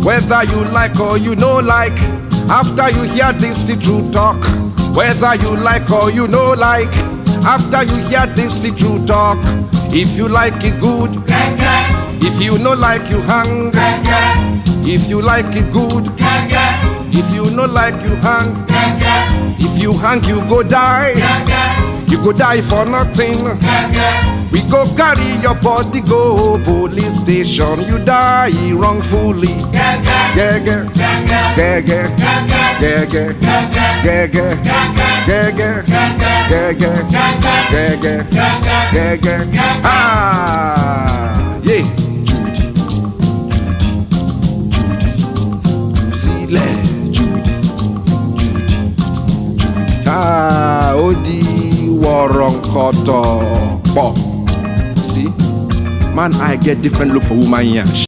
Whether you like or you no like, after you hear this the true talk. Whether you like or you no like, after you hear this the true talk. If you like it good, if you no like you hang. If you like it good, if you no like you hang. If you hang you go die, you go die for nothing. We go carry your body go police station, you die wrongfully. Gege, gege, gege, gege, gege, gege, gege, gege. Ah, yeah. Ah, Odi Waronkoto. See, man, I get different look for woman here.